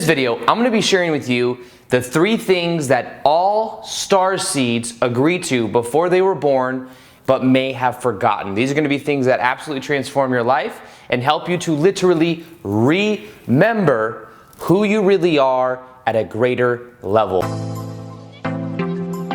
In this video, I'm going to be sharing with you the 3 things that all starseeds agree to before they were born but may have forgotten. These are going to be things that absolutely transform your life and help you to literally remember who you really are at a greater level.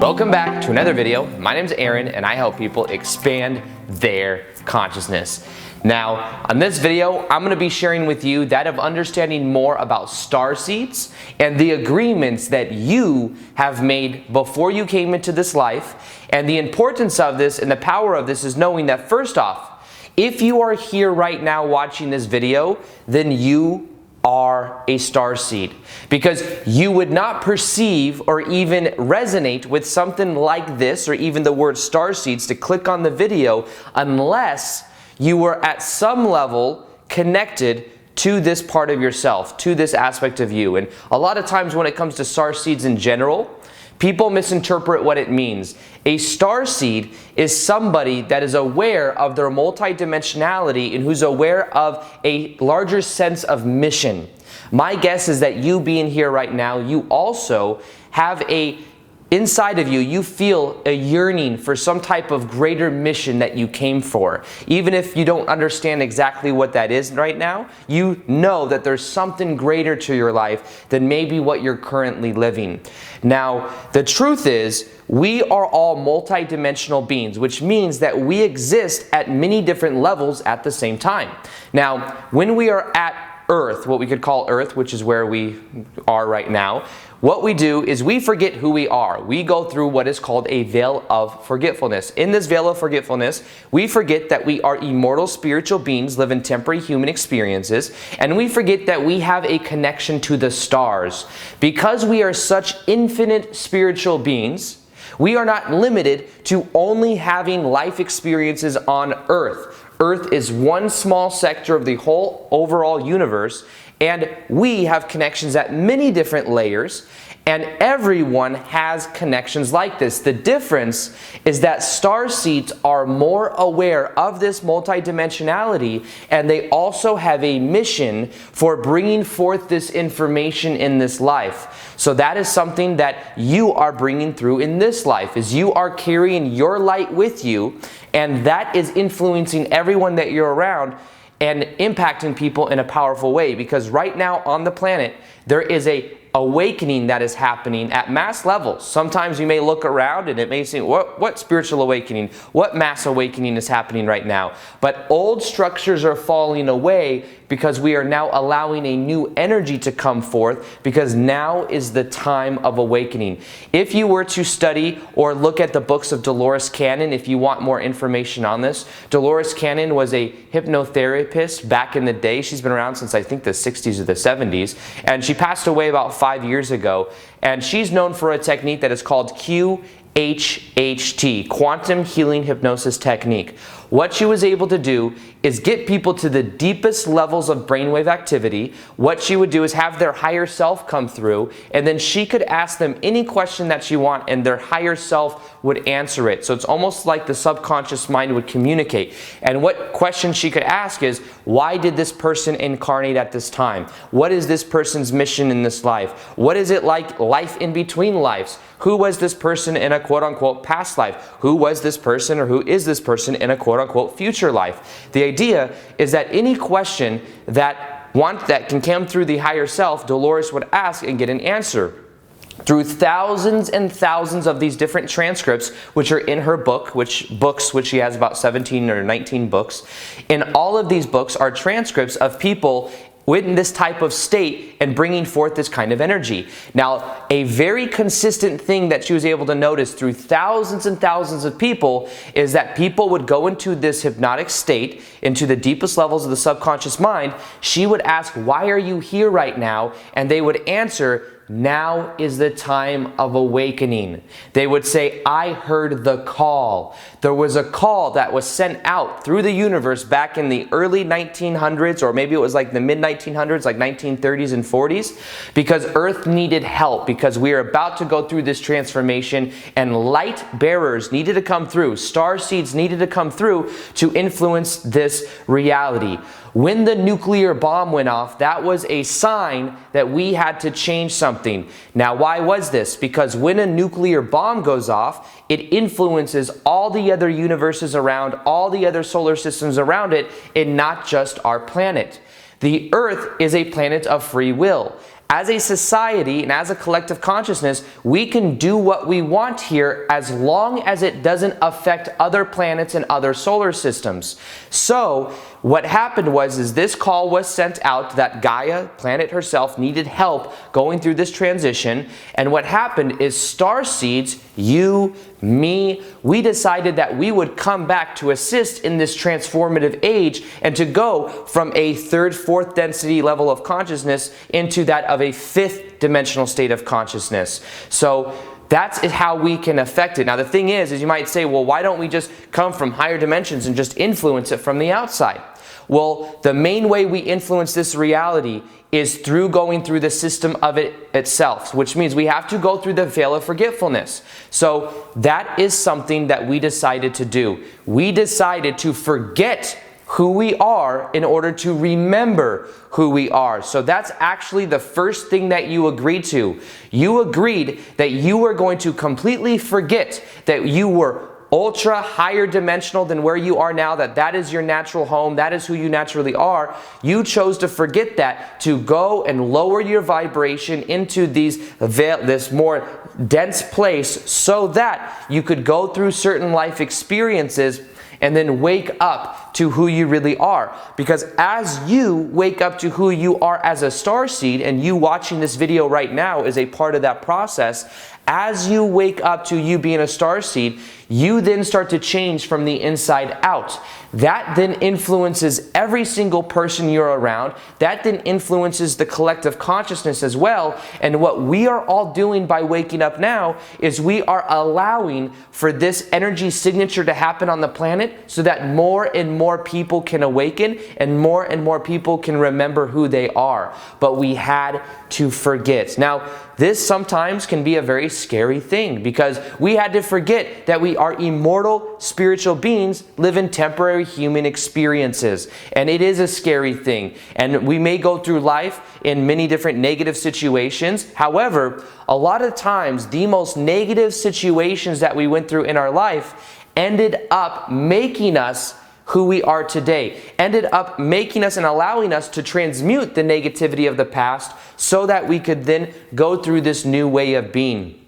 Welcome back to another video. My name is Aaron and I help people expand their consciousness. Now, on this video, I'm going to be sharing with you that of understanding more about starseeds and the agreements that you have made before you came into this life. And the importance of this and the power of this is knowing that, first off, if you are here right now watching this video, then you are a starseed, because you would not perceive or even resonate with something like this or even the word starseeds to click on the video unless you were at some level connected to this part of yourself, to this aspect of you. And a lot of times when it comes to starseeds in general, people misinterpret what it means. A starseed is somebody that is aware of their multidimensionality and who's aware of a larger sense of mission. My guess is that you being here right now, you also have inside of you, you feel a yearning for some type of greater mission that you came for. Even if you don't understand exactly what that is right now, you know that there's something greater to your life than maybe what you're currently living. Now, the truth is, we are all multidimensional beings, which means that we exist at many different levels at the same time. Now, when we are at Earth, what we could call Earth, which is where we are right now, what we do is we forget who we are. We go through what is called a veil of forgetfulness. In this veil of forgetfulness, we forget that we are immortal spiritual beings living temporary human experiences, and we forget that we have a connection to the stars. Because we are such infinite spiritual beings, we are not limited to only having life experiences on Earth. Earth is one small sector of the whole overall universe, and we have connections at many different layers, and everyone has connections like this. The difference is that starseeds are more aware of this multidimensionality, and they also have a mission for bringing forth this information in this life. So that is something that you are bringing through in this life, is you are carrying your light with you, and that is influencing everyone that you're around and impacting people in a powerful way. Because right now on the planet, there is a awakening that is happening at mass levels. Sometimes you may look around and it may seem, what spiritual awakening, what mass awakening is happening right now? But old structures are falling away because we are now allowing a new energy to come forth, because now is the time of awakening. If you were to study or look at the books of Dolores Cannon, if you want more information on this, Dolores Cannon was a hypnotherapist back in the day. She's been around since I think the 60s or the 70s, and she passed away about 5 years ago. And she's known for a technique that is called QHHT, Quantum Healing Hypnosis Technique. What she was able to do is get people to the deepest levels of brainwave activity. What she would do is have their higher self come through, and then she could ask them any question that she want, and their higher self would answer it. So it's almost like the subconscious mind would communicate. And what question she could ask is, why did this person incarnate at this time? What is this person's mission in this life? What is it like life in between lives? Who was this person in a quote-unquote past life? Who was this person, or who is this person in a quote-unquote future life? The idea is that any question that can come through the higher self, Dolores would ask and get an answer. Through thousands and thousands of these different transcripts, which are in her book, which she has about 17 or 19 books. In all of these books are transcripts of people in this type of state and bringing forth this kind of energy. Now, a very consistent thing that she was able to notice through thousands and thousands of people is that people would go into this hypnotic state, into the deepest levels of the subconscious mind. She would ask, why are you here right now? And they would answer, now is the time of awakening. They would say, I heard the call. There was a call that was sent out through the universe back in the early 1900s, or maybe it was like the mid 1900s, like 1930s and 40s, because Earth needed help, because we are about to go through this transformation, and light bearers needed to come through. Starseeds needed to come through to influence this reality. When the nuclear bomb went off, that was a sign that we had to change something. Now, why was this? Because when a nuclear bomb goes off, it influences all the other universes around, all the other solar systems around it, and not just our planet. The Earth is a planet of free will. As a society and as a collective consciousness, we can do what we want here as long as it doesn't affect other planets and other solar systems. So what happened was this call was sent out that Gaia, planet herself, needed help going through this transition. And what happened is Starseeds, you, me, we decided that we would come back to assist in this transformative age and to go from a third, fourth density level of consciousness into that of a fifth dimensional state of consciousness. So that's how we can affect it. Now the thing is you might say, well, why don't we just come from higher dimensions and just influence it from the outside? Well, the main way we influence this reality is through going through the system of it itself, which means we have to go through the veil of forgetfulness. So that is something that we decided to do. We decided to forget who we are in order to remember who we are. So that's actually the first thing that you agreed to. You agreed that you were going to completely forget that you were ultra higher dimensional than where you are now, that is your natural home, that is who you naturally are. You chose to forget that, to go and lower your vibration into this more dense place so that you could go through certain life experiences and then wake up to who you really are. Because as you wake up to who you are as a starseed, and you watching this video right now is a part of that process, as you wake up to you being a starseed, you then start to change from the inside out. That then influences every single person you're around. That then influences the collective consciousness as well. And what we are all doing by waking up now is we are allowing for this energy signature to happen on the planet so that more and more people can awaken and more people can remember who they are. But we had to forget. Now, this sometimes can be a very scary thing because we had to forget that we are immortal spiritual beings living temporary human experiences. And it is a scary thing. And we may go through life in many different negative situations. However, a lot of times the most negative situations that we went through in our life ended up making us who we are today, ended up making us and allowing us to transmute the negativity of the past so that we could then go through this new way of being.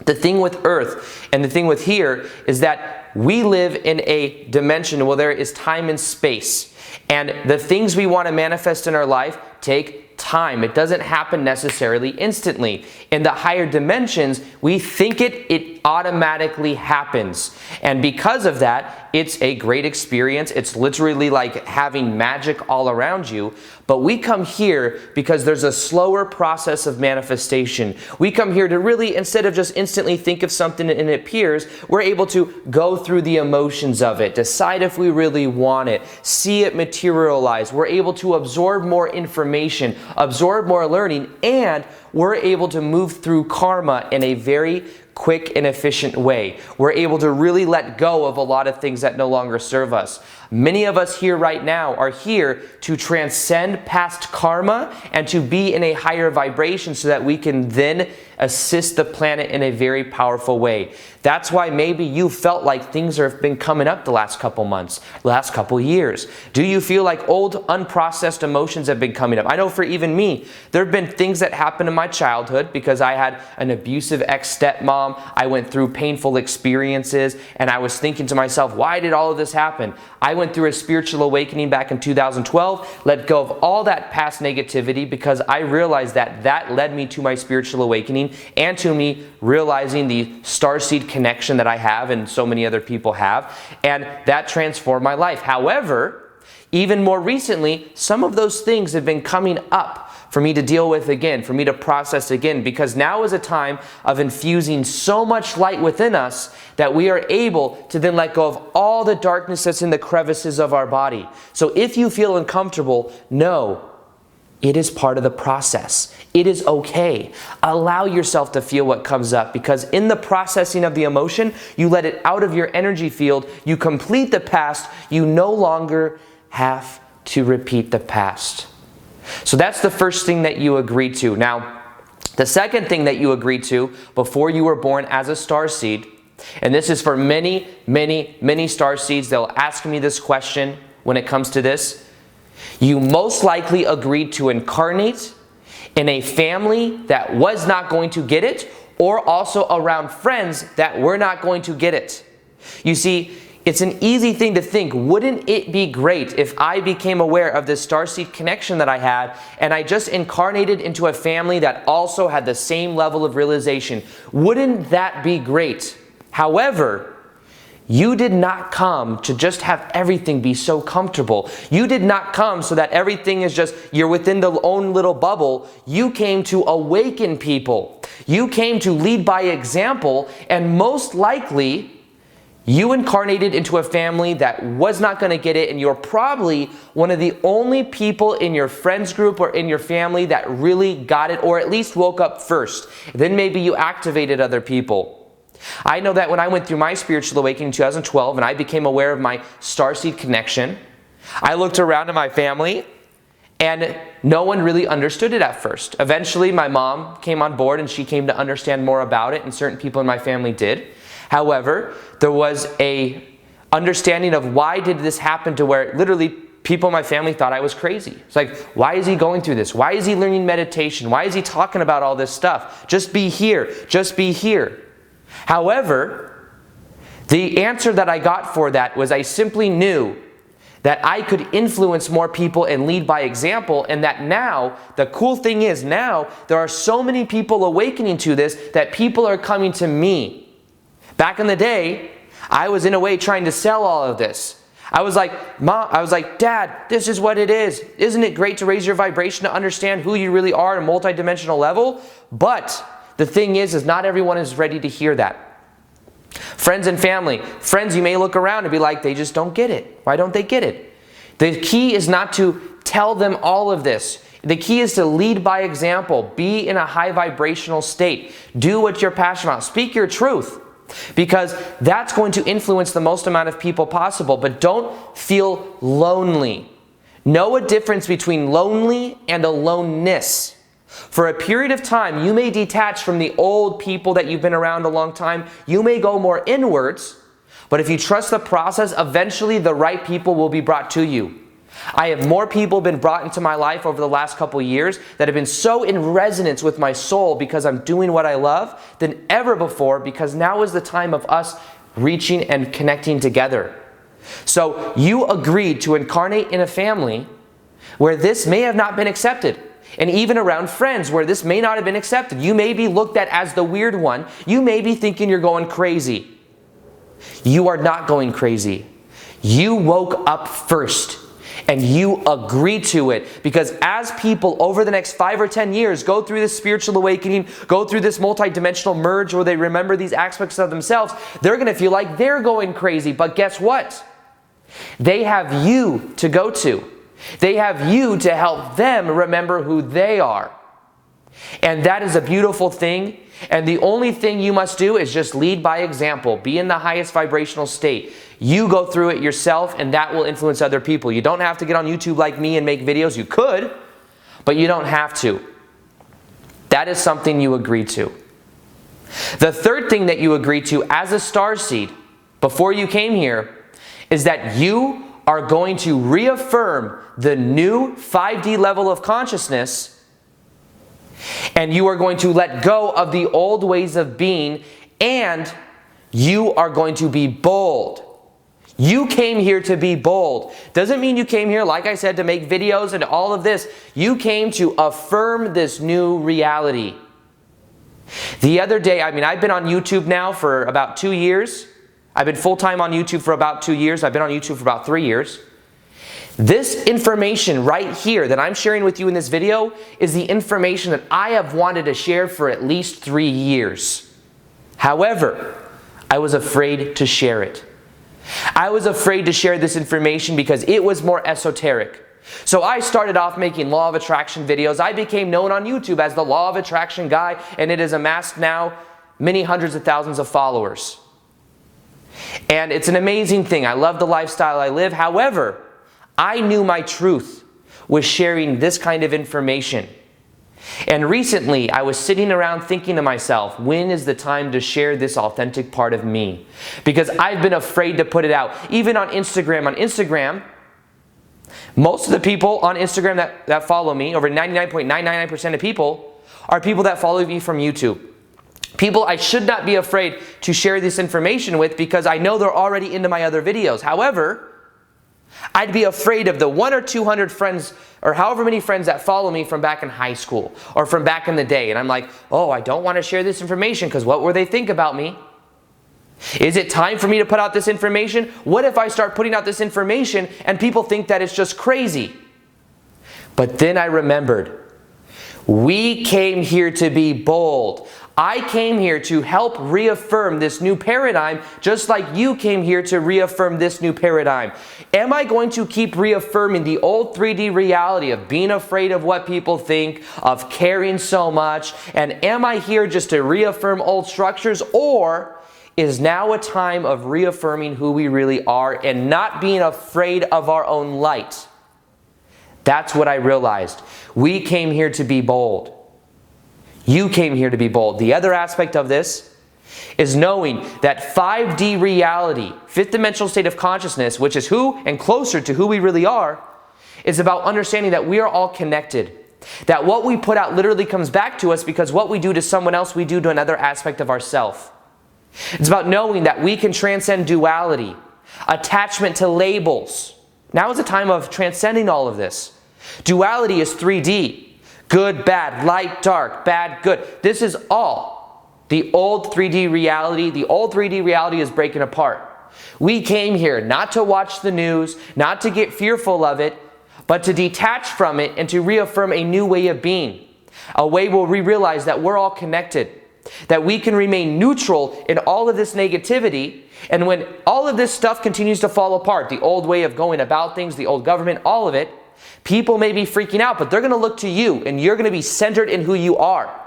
The thing with Earth and the thing with here is that we live in a dimension where there is time and space. And the things we want to manifest in our life take time. It doesn't happen necessarily instantly. In the higher dimensions, we think it automatically happens. And because of that, it's a great experience. It's literally like having magic all around you. But we come here because there's a slower process of manifestation. We come here to really, instead of just instantly think of something and it appears, we're able to go through the emotions of it, decide if we really want it, see it materialize. We're able to absorb more information, absorb more learning, and we're able to move through karma in a very quick and efficient way. We're able to really let go of a lot of things that no longer serve us. Many of us here right now are here to transcend past karma and to be in a higher vibration so that we can then assist the planet in a very powerful way. That's why maybe you felt like things have been coming up the last couple months, the last couple years. Do you feel like old unprocessed emotions have been coming up? I know for even me, there have been things that happened in my childhood because I had an abusive ex-stepmom. I went through painful experiences and I was thinking to myself, why did all of this happen? I went through a spiritual awakening back in 2012, let go of all that past negativity because I realized that that led me to my spiritual awakening and to me realizing the starseed connection that I have and so many other people have, and that transformed my life. However, even more recently, some of those things have been coming up for me to deal with again, for me to process again, because now is a time of infusing so much light within us that we are able to then let go of all the darkness that's in the crevices of our body. So if you feel uncomfortable, know it is part of the process. It is okay. Allow yourself to feel what comes up, because in the processing of the emotion, you let it out of your energy field, you complete the past, you no longer have to repeat the past. So that's the first thing that you agree to. Now, the second thing that you agreed to before you were born as a starseed, and this is for many, many, many starseeds, they'll ask me this question when it comes to this. You most likely agreed to incarnate in a family that was not going to get it, or also around friends that were not going to get it. You see, it's an easy thing to think, wouldn't it be great if I became aware of this starseed connection that I had and I just incarnated into a family that also had the same level of realization? Wouldn't that be great? However, you did not come to just have everything be so comfortable. You did not come so that everything is just, you're within the own little bubble. You came to awaken people. You came to lead by example, and most likely, you incarnated into a family that was not going to get it, and you're probably one of the only people in your friends group or in your family that really got it, or at least woke up first. Then maybe you activated other people. I know that when I went through my spiritual awakening in 2012 and I became aware of my starseed connection, I looked around at my family and no one really understood it at first. Eventually my mom came on board and she came to understand more about it, and certain people in my family did. However, there was a understanding of why did this happen, to where literally people in my family thought I was crazy. It's like, why is he going through this? Why is he learning meditation? Why is he talking about all this stuff? Just be here. Just be here. However, the answer that I got for that was I simply knew that I could influence more people and lead by example, and that now, the cool thing is now, there are so many people awakening to this that people are coming to me. Back in the day, I was in a way trying to sell all of this. I was like, Mom, I was like, Dad, this is what it is. Isn't it great to raise your vibration to understand who you really are at a multidimensional level? But the thing is not everyone is ready to hear that. Friends and family. Friends, you may look around and be like, they just don't get it. Why don't they get it? The key is not to tell them all of this. The key is to lead by example. Be in a high vibrational state. Do what you're passionate about. Speak your truth, because that's going to influence the most amount of people possible. But don't feel lonely. Know a difference between lonely and aloneness. For a period of time, you may detach from the old people that you've been around a long time. You may go more inwards, but if you trust the process, eventually the right people will be brought to you. I have more people been brought into my life over the last couple years that have been so in resonance with my soul because I'm doing what I love than ever before, because now is the time of us reaching and connecting together. So you agreed to incarnate in a family where this may have not been accepted. And even around friends where this may not have been accepted. You may be looked at as the weird one. You may be thinking you're going crazy. You are not going crazy. You woke up first and you agreed to it, because as people over the next 5 or 10 years go through this spiritual awakening, go through this multidimensional merge where they remember these aspects of themselves, they're going to feel like they're going crazy. But guess what? They have you to go to. They have you to help them remember who they are. And that is a beautiful thing. And the only thing you must do is just lead by example. Be in the highest vibrational state. You go through it yourself, and that will influence other people. You don't have to get on YouTube like me and make videos. You could, but you don't have to. That is something you agreed to. The third thing that you agreed to as a starseed before you came here is that you are going to reaffirm the new 5D level of consciousness, and you are going to let go of the old ways of being, and you are going to be bold. You came here to be bold. Doesn't mean you came here, like I said, to make videos and all of this. You came to affirm this new reality. The other day, I've been on YouTube now for about 2 years. I've been full-time on YouTube for about 2 years. I've been on YouTube for about 3 years. This information right here that I'm sharing with you in this video is the information that I have wanted to share for at least 3 years. However, I was afraid to share it. I was afraid to share this information because it was more esoteric. So I started off making law of attraction videos. I became known on YouTube as the law of attraction guy, and it has amassed now many hundreds of thousands of followers. And it's an amazing thing. I love the lifestyle I live. However, I knew my truth was sharing this kind of information. And recently, I was sitting around thinking to myself, when is the time to share this authentic part of me? Because I've been afraid to put it out. Even on Instagram, most of the people on Instagram that follow me, over 99.999% of people, are people that follow me from YouTube. People I should not be afraid to share this information with because I know they're already into my other videos. However, I'd be afraid of the 100 or 200 friends or however many friends that follow me from back in high school or from back in the day. And I'm like, oh, I don't want to share this information because what will they think about me? Is it time for me to put out this information? What if I start putting out this information and people think that it's just crazy? But then I remembered, we came here to be bold. I came here to help reaffirm this new paradigm, just like you came here to reaffirm this new paradigm. Am I going to keep reaffirming the old 3D reality of being afraid of what people think, of caring so much? And am I here just to reaffirm old structures? Or is now a time of reaffirming who we really are and not being afraid of our own light? That's what I realized. We came here to be bold. You came here to be bold. The other aspect of this is knowing that 5D reality, fifth dimensional state of consciousness, which is who and closer to who we really are, is about understanding that we are all connected. That what we put out literally comes back to us because what we do to someone else, we do to another aspect of ourselves. It's about knowing that we can transcend duality, attachment to labels. Now is the time of transcending all of this. Duality is 3D. Good, bad, light, dark, bad, good. This is all the old 3D reality. The old 3D reality is breaking apart. We came here not to watch the news, not to get fearful of it, but to detach from it and to reaffirm a new way of being. A way where we realize that we're all connected, that we can remain neutral in all of this negativity. And when all of this stuff continues to fall apart, the old way of going about things, the old government, all of it, people may be freaking out, but they're going to look to you and you're going to be centered in who you are.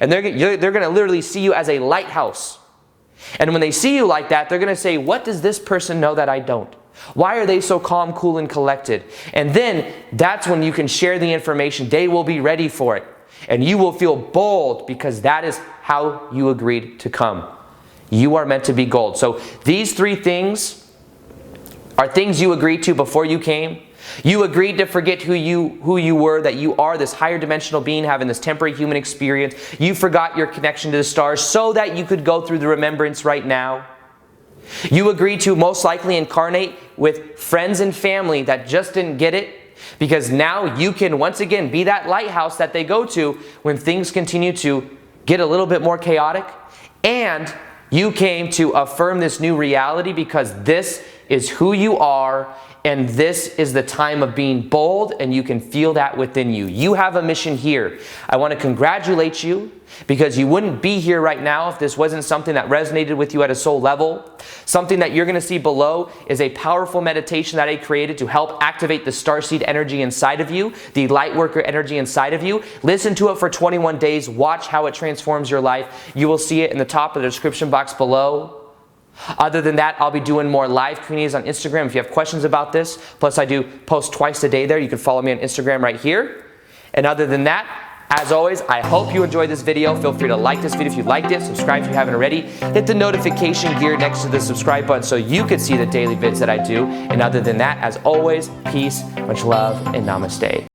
And they're going to literally see you as a lighthouse. And when they see you like that, they're going to say, what does this person know that I don't? Why are they so calm, cool, and collected? And then that's when you can share the information. They will be ready for it. And you will feel bold because that is how you agreed to come. You are meant to be gold. So these 3 things are things you agreed to before you came. You agreed to forget who you were, that you are this higher dimensional being having this temporary human experience. You forgot your connection to the stars so that you could go through the remembrance right now. You agreed to most likely incarnate with friends and family that just didn't get it, because now you can once again be that lighthouse that they go to when things continue to get a little bit more chaotic. And you came to affirm this new reality because this is who you are. And this is the time of being bold, and you can feel that within you. You have a mission here. I want to congratulate you because you wouldn't be here right now if this wasn't something that resonated with you at a soul level. Something that you're going to see below is a powerful meditation that I created to help activate the Starseed energy inside of you, the Lightworker energy inside of you. Listen to it for 21 days. Watch how it transforms your life. You will see it in the top of the description box below. Other than that, I'll be doing more live communities on Instagram if you have questions about this. Plus, I do post twice a day there. You can follow me on Instagram right here. And other than that, as always, I hope you enjoyed this video. Feel free to like this video if you liked it. Subscribe if you haven't already. Hit the notification gear next to the subscribe button so you can see the daily vids that I do. And other than that, as always, peace, much love, and namaste.